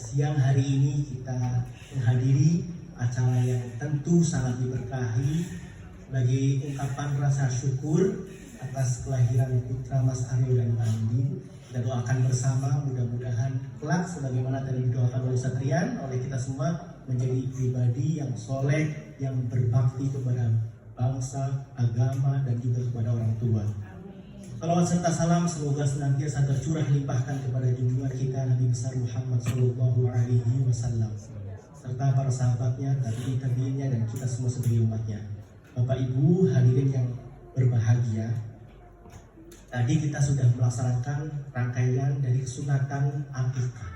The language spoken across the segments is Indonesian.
siang hari ini kita menghadiri acara yang tentu sangat diberkahi bagi ungkapan rasa syukur atas kelahiran putra Mas Aryo dan Mbak Andin. Kita doakan bersama, mudah-mudahan kelak sebagaimana tadi didoakan oleh Ustaz Rian, oleh kita semua menjadi pribadi yang soleh, yang berbakti kepada bangsa, agama, dan juga kepada orang tua. Salawat serta salam semoga senantiasa tercurah limpahkan kepada junjungan kita Nabi besar Muhammad Sallallahu Alaihi Wasallam serta para sahabatnya, tabi'in-tabi'innya, dan kita semua sebagai umatnya. Bapak Ibu hadirin yang berbahagia, tadi kita sudah melaksanakan rangkaian dari sunatan akikah.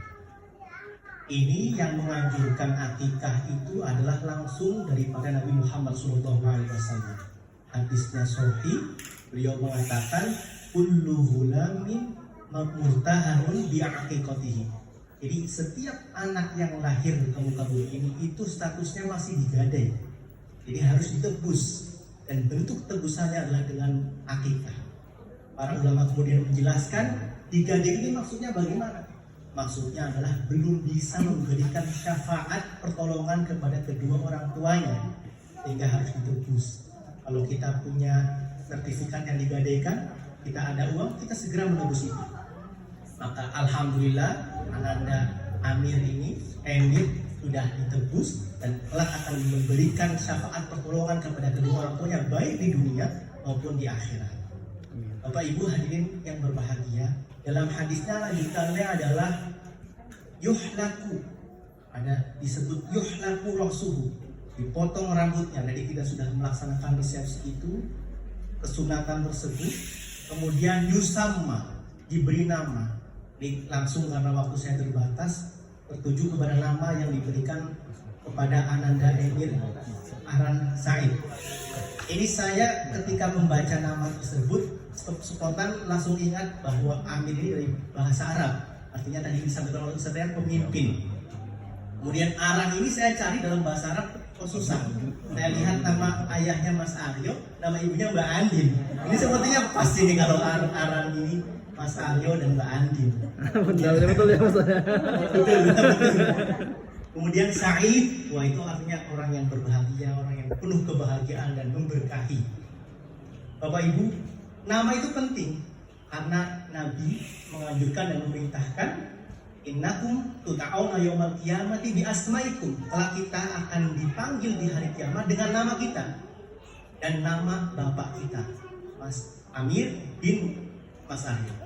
Ini yang menganjurkan akikah itu adalah langsung daripada Nabi Muhammad Sallallahu Alaihi Wasallam. Hadisnya sahih, beliau mengatakan kullu ghulamin murtahanun bi aqiqatihi. Jadi setiap anak yang lahir ke muka bumi ini itu statusnya masih digadai. Jadi harus ditebus, dan bentuk tebusannya adalah dengan akikah. Para ulama kemudian menjelaskan digadai ini maksudnya bagaimana? Maksudnya adalah belum bisa memberikan syafaat pertolongan kepada kedua orang tuanya sehingga harus ditebus. Kalau kita punya sertifikat yang digadaikan, kita ada uang, kita segera menebus itu. Maka alhamdulillah Ananda Amir ini, Emir sudah ditebus dan kelak akan memberikan syafaat pertolongan kepada kedua orang tuanya baik di dunia maupun di akhirat. Bapak Ibu hadirin yang berbahagia, dalam hadisnya lanjutannya adalah yuhlaku, ada disebut yuhlaku rasuhu, dipotong rambutnya. Jadi kita sudah melaksanakan resepsi itu, kesunatan tersebut, kemudian yusamma, diberi nama. Ini langsung karena waktu saya terbatas, tertuju kepada nama yang diberikan kepada Ananda Emir Aran Said. Ini saya ketika membaca nama tersebut spontan langsung ingat bahwa Amir ini dari bahasa Arab, artinya tadi disampaikan oleh Ustaz Rian pemimpin. Kemudian Aran ini saya cari dalam bahasa Arab susah. Saya lihat nama ayahnya Mas Aryo, nama ibunya Mbak Andin. Ini sepertinya pasti nih kalau Aran ini Mas Aryo dan Mbak Andin. Betul ya Mas. Betul. Kemudian Said, wah itu artinya orang yang berbahagia, orang yang penuh kebahagiaan dan memberkahi. Bapak Ibu, nama itu penting karena Nabi menganjurkan dan memerintahkan innakum tuta'auna yaumal qiyamati bi asmaikum. Kalau kita akan dipanggil di hari kiamat dengan nama kita dan nama bapak kita, Mas Amir bin Mas Aryo.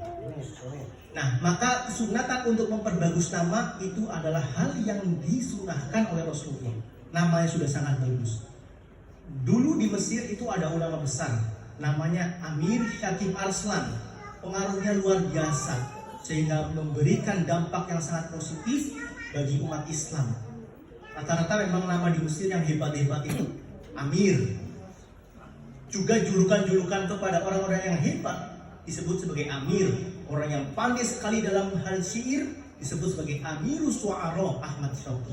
Nah, maka sunatan untuk memperbagus nama itu adalah hal yang disunahkan oleh Rasulullah. Namanya sudah sangat bagus. Dulu di Mesir itu ada ulama besar, namanya Amir Syakib Arslan. Pengaruhnya luar biasa, sehingga memberikan dampak yang sangat positif bagi umat Islam. Rata-rata memang nama di Mesir yang hebat-hebat itu Amir. Juga julukan-julukan kepada orang-orang yang hebat disebut sebagai Amir. Orang yang pandai sekali dalam hal syair disebut sebagai Amirus Su'ara Ahmad Syauqi.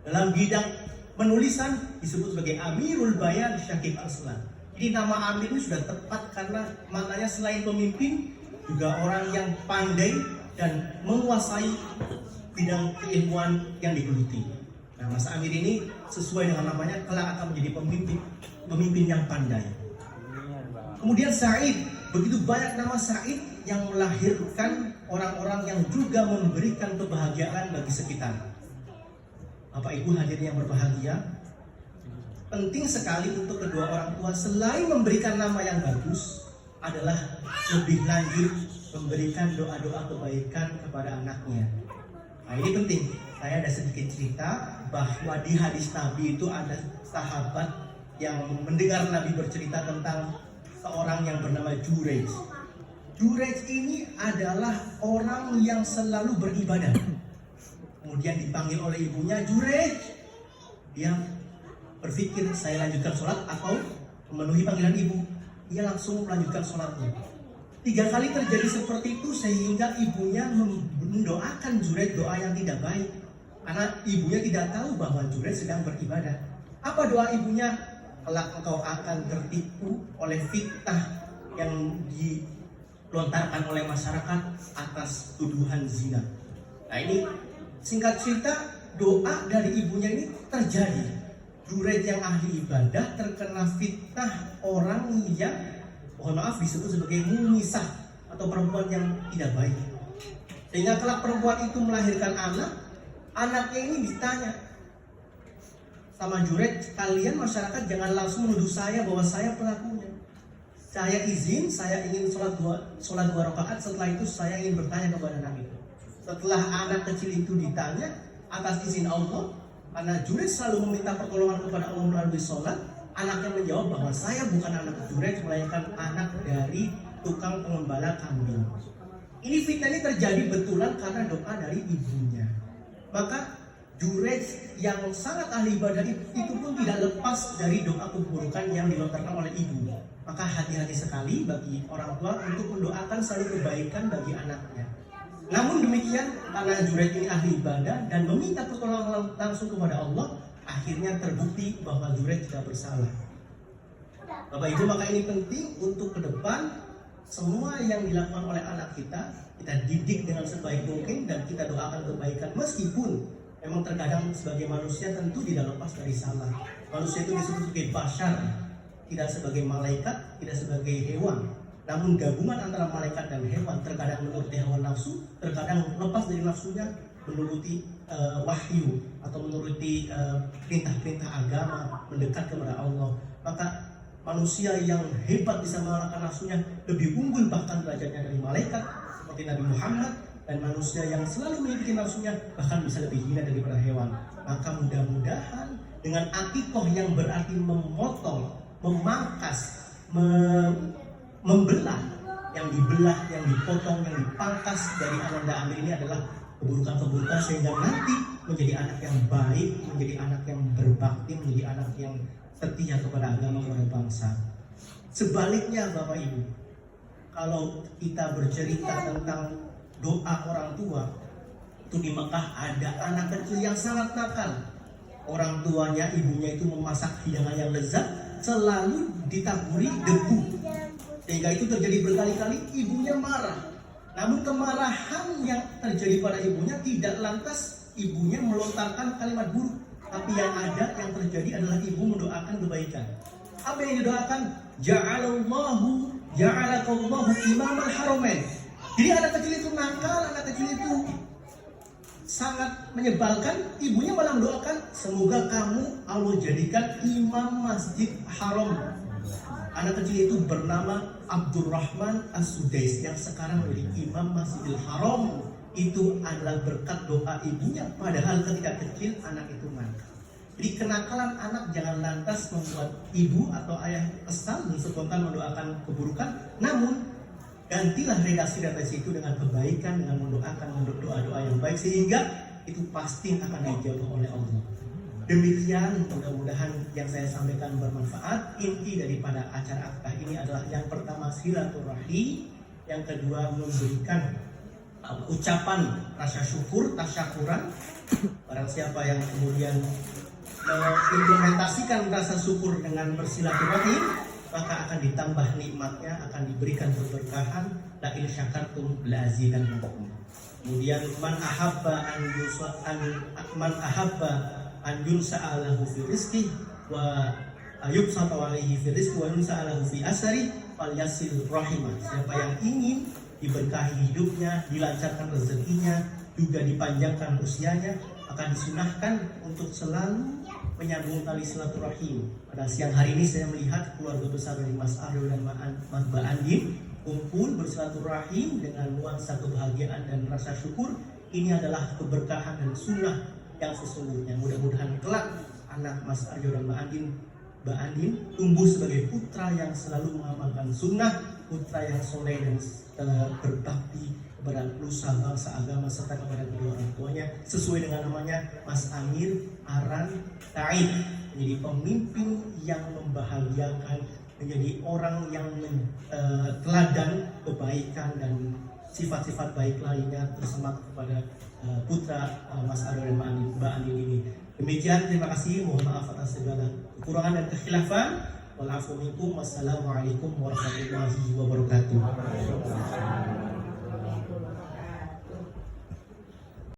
Dalam bidang penulisan disebut sebagai Amirul Bayan Syakib Arslan. Jadi nama Amir ini sudah tepat karena maknanya selain pemimpin juga orang yang pandai dan menguasai bidang keilmuan yang digeluti. Nah, Mas Amir ini sesuai dengan namanya kelak akan menjadi pemimpin yang pandai. Kemudian Said, begitu banyak nama Said yang melahirkan orang-orang yang juga memberikan kebahagiaan bagi sekitar. Bapak Ibu hadirin yang berbahagia, penting sekali untuk kedua orang tua selain memberikan nama yang bagus adalah lebih lanjut memberikan doa-doa kebaikan kepada anaknya. Nah ini penting. Saya ada sedikit cerita bahwa di hadis Nabi itu ada sahabat yang mendengar Nabi bercerita tentang seorang yang bernama Jurej. Jurej ini adalah orang yang selalu beribadah. Kemudian dipanggil oleh ibunya, Jurej. Dia berpikir saya lanjutkan sholat atau memenuhi panggilan ibu. Dia langsung melanjutkan sholatnya. 3 kali terjadi seperti itu sehingga ibunya mendoakan Jurej doa yang tidak baik. Karena ibunya tidak tahu bahwa Jurej sedang beribadah. Apa doa ibunya? Kelak engkau akan tertipu oleh fitnah yang dilontarkan oleh masyarakat atas tuduhan zina. Nah ini Singkat cerita, doa dari ibunya ini terjadi. Jureid yang ahli ibadah terkena fitnah orang yang, mohon maaf, disebut sebagai mumisah atau perempuan yang tidak baik. Sehingga kelak perempuan itu melahirkan anak, anaknya ini ditanya sama Jureid, kalian masyarakat jangan langsung menuduh saya bahwa saya pelakunya. Saya izin, saya ingin sholat dua rakaat. Setelah itu saya ingin bertanya kepada anak itu. Setelah anak kecil itu ditanya atas izin Allah, karena Jureid selalu meminta pertolongan kepada Allah melalui sholat, anaknya menjawab bahwa saya bukan anak Jureid, melainkan anak dari tukang pengembala kambing. Ini fitnah ini terjadi betulan karena doa dari ibunya. Maka Jureid yang sangat ahli ibadah itu pun tidak lepas dari doa keburukan yang dilontarkan oleh ibu. Maka hati-hati sekali bagi orang tua untuk mendoakan selalu kebaikan bagi anaknya. Namun demikian, karena Jureid ini ahli ibadah dan meminta pertolongan langsung kepada Allah, akhirnya terbukti bahwa Jureid tidak bersalah. Bapak Ibu, maka ini penting untuk ke depan semua yang dilakukan oleh anak kita didik dengan sebaik mungkin dan kita doakan kebaikan, meskipun memang terkadang sebagai manusia tentu tidak lepas dari salah. Manusia itu disebut sebagai bashar, tidak sebagai malaikat, tidak sebagai hewan. Namun gabungan antara malaikat dan hewan, terkadang menuruti hawa nafsu, terkadang lepas dari nafsunya menuruti wahyu atau menuruti perintah-perintah agama, mendekat kepada Allah. Maka manusia yang hebat bisa mengalahkan nafsunya lebih unggul bahkan derajatnya dari malaikat seperti Nabi Muhammad, dan manusia yang selalu mengikuti nafsunya bahkan bisa lebih hina daripada hewan. Maka mudah-mudahan dengan akikoh yang berarti memotong, memangkas, membelah, yang dibelah, yang dipotong, yang dipangkas dari ananda amil ini adalah keburukan-keburukan, sehingga nanti menjadi anak yang baik, menjadi anak yang berbakti, menjadi anak yang setia kepada agama, kepada bangsa. Sebaliknya Bapak Ibu, kalau kita bercerita tentang doa orang tua, itu di Mekah ada anak kecil yang sangat nakal. Orang tuanya, ibunya itu memasak hidangan yang lezat, selalu ditaburi debu, sehingga itu terjadi berkali-kali. Ibunya marah, namun kemarahan yang terjadi pada ibunya tidak lantas ibunya melontarkan kalimat buruk, tapi yang ada, yang terjadi adalah ibu mendoakan kebaikan. Apa yang didoakan? Ja'alakallahu imamal haramain. Jadi anak kecil itu nakal, anak kecil itu sangat menyebalkan. Ibunya malah mendoakan, semoga kamu Allah jadikan imam Masjid Haram. Anak kecil itu bernama Abdurrahman As-Sudais yang sekarang menjadi imam Masjidil Haram. Itu adalah berkat doa ibunya, padahal ketika kecil anak itu nakal. Jadi kenakalan anak jangan lantas membuat ibu atau ayah kesal dan spontan mendoakan keburukan, namun gantilah redaksi-redaksi itu dengan kebaikan, dengan mendoakan doa-doa yang baik, sehingga itu pasti akan dijawab oleh Allah. Demikian, mudah-mudahan yang saya sampaikan bermanfaat. Inti daripada acara akikah ini adalah yang pertama silaturahmi, yang kedua memberikan ucapan rasa syukur, tasyakuran. Barang siapa yang kemudian mengimplementasikan rasa syukur dengan bersilaturahim, maka akan ditambah nikmatnya, akan diberikan keberkahan. La in syakartum la azidannakum. Kemudian man ahabba an yunsa'alahu fi rizqi wa yubsata alaihi fi rizqi wa yunsa'alahu fi asari falyasil rahimah. Siapa yang ingin diberkahi hidupnya, dilancarkan rezekinya, juga dipanjangkan usianya, akan disunahkan untuk selalu menyambung tali silaturahim. Pada siang hari ini saya melihat keluarga besar dari Mas Aryo dan Mbak Andin kumpul bersilaturahim dengan nuansa kebahagiaan dan rasa syukur. Ini adalah keberkahan dan sunnah yang sesungguhnya. Mudah-mudahan kelak anak Mas Aryo dan Mbak Andin tumbuh sebagai putra yang selalu mengamalkan sunnah, putra yang soleh dan berbakti kepada nusa, bangsa, agama, serta kepada kedua orang tuanya, sesuai dengan namanya Mas Amir Aran Taib, menjadi pemimpin yang membahagiakan, menjadi orang yang teladan kebaikan dan sifat-sifat baik lainnya tersemat kepada putra Mas Aryo dan Mbak Andin ini. Demikian, terima kasih, mohon maaf atas segala kekurangan dan kekhilafan. Wassalamualaikum warahmatullahi wabarakatuh.